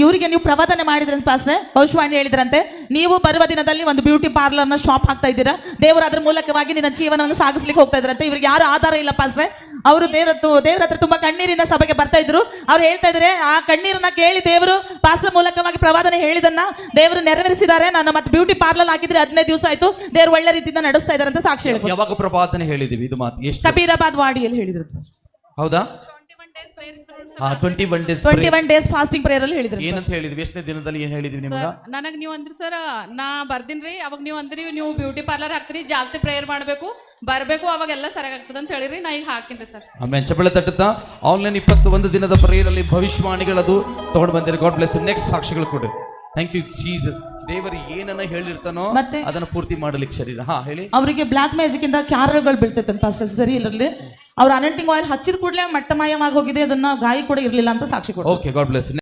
ಇವರಿಗೆ ನೀವು ಪ್ರವಾದನೆ ಮಾಡಿದ್ರಂತೆ ಪಾಸ್ಟ್ರೆ, ಭವಿಷ್ಯವಾಣಿ ಹೇಳಿದ್ರಂತೆ, ನೀವು ಬರುವ ದಿನದಲ್ಲಿ ಒಂದು ಬ್ಯೂಟಿ ಪಾರ್ಲರ್ನ ಶಾಪ್ ಹಾಕ್ತಾ ಇದ್ದೀರಾ, ದೇವರು ಅದ್ರ ಮೂಲಕವಾಗಿ ನಿನ್ನ ಜೀವನವನ್ನು ಸಾಗಿಸ್ಲಿಕ್ಕೆ ಹೋಗ್ತಾ ಇದ್ರಂತೆ. ಇವ್ರಿಗೆ ಯಾರು ಆಧಾರ ಇಲ್ಲ ಪಾಸ್ಟ್ರೆ. ಅವರು ದೇವ್ರ ಹತ್ರ ತುಂಬಾ ಕಣ್ಣೀರಿಂದ ಸಭೆಗೆ ಬರ್ತಾ ಇದ್ರು. ಅವ್ರು ಹೇಳ್ತಾ ಇದ್ದಾರೆ, ಆ ಕಣ್ಣೀರನ್ನ ಕೇಳಿ ದೇವರು ಪಾಸ್ಟ್ರ ಮೂಲಕವಾಗಿ ಪ್ರವಾದನೆ ಹೇಳಿದನ್ನ ದೇವರು ನೆರವೇರಿಸಿದ್ದಾರೆ. ನಾನು ಮತ್ತೆ ಬ್ಯೂಟಿ ಪಾರ್ಲರ್ ಹಾಕಿದ್ರೆ 15 ದಿವಸ ಆಯ್ತು, ದೇವರು ಒಳ್ಳೆ ರೀತಿಯಿಂದ ನಡೆಸ್ತಾ ಇದ್ದಾರೆ ಅಂತ ಸಾಕ್ಷಿ ಹೇಳ್ಬೋದು. ಯಾವಾಗ ಪ್ರವಾದನೆ ಹೇಳಿದೀವಿ ಇದು ಮಾತು? ಎಷ್ಟು? ಕಬೀರಾಬಾದ್ ವಾಡಿಯಲ್ಲಿ ಹೇಳಿದ್ರು. ಹೌದಾ? 21 ಡೇಸ್ ಫಾಸ್ಟಿಂಗ್ ಪ್ರೇಯರ್ ಅಲ್ಲಿ ಹೇಳಿದ್ರು. ಏನಂತ ಹೇಳಿದ್ವಿ? ಎಷ್ಟನೇ ದಿನದಲ್ಲಿ ಏನ್ ಹೇಳಿದ್ವಿ ನಿಮ್ಗೆ? ನನಗ್ ನೀವು ಅಂದ್ರಿ ಸರ್, ನಾ ಬರ್ದಿನ್ರಿ, ಅವಾಗ ನೀವು ಅಂದ್ರಿ ನೀವು ಬ್ಯೂಟಿ ಪಾರ್ಲರ್ ಹಾಕ್ತಿರಿ, ಜಾಸ್ತಿ ಪ್ರೇಯರ್ ಮಾಡ್ಬೇಕು, ಬರ್ಬೇಕು, ಅವಾಗೆಲ್ಲ ಸರಿಯಾಗಿ ಆಗ್ತದೆ ಅಂತ ಹೇಳಿರಿ. ನಾ ಈಗ ಹಾಕಿನ್ರಿ ಸರ್. ಆಮೇಲೆ ಚಪ್ಪಳೆ ತಟ್ಟುತ್ತಾ ಆನ್ಲೈನ್ 21 ದಿನದ ಪ್ರೇಯರಲ್ಲಿ ಭವಿಷ್ಯವಾಣಿಗಳದು ತಗೊಂಡು ಬಂದಿರಿ. God bless. ನೆಕ್ಸ್ಟ್ ಸಾಕ್ಷಿಗಳು ಕೊಡಿ. Thank you Jesus. ದೇವರು ಏನನ್ನ ಹೇಳಿರ್ತಾನೋ ಮತ್ತೆ ಅದನ್ನ ಪೂರ್ತಿ ಮಾಡಲಿಕ್ಕೆ ಶರೀರ. ಹಾ ಹೇಳಿ. ಅವರಿಗೆ ಬ್ಲಾಕ್ ಮ್ಯಾಜಿಕ್ ಇಂದ ಕ್ಯಾರಲ್ಗಳು ಬೀಳ್ತೈತೆ ಪಾಸ್ಟರ್, ಸರಿ ಇರಲಿ. ಅವ್ರ ಅನಂಟಿಂಗ್ ಆಯಿಲ್ ಹಚ್ಚಿದ ಕೂಡಲೇ ಮಟ್ಟಮಾಯವಾಗಿ ಹೋಗಿದೆ, ಅದನ್ನ ಗಾಯ ಕೂಡ ಇರಲಿಲ್ಲ ಅಂತ ಸಾಕ್ಷಿ ಕೊಡಿ. Okay, god bless.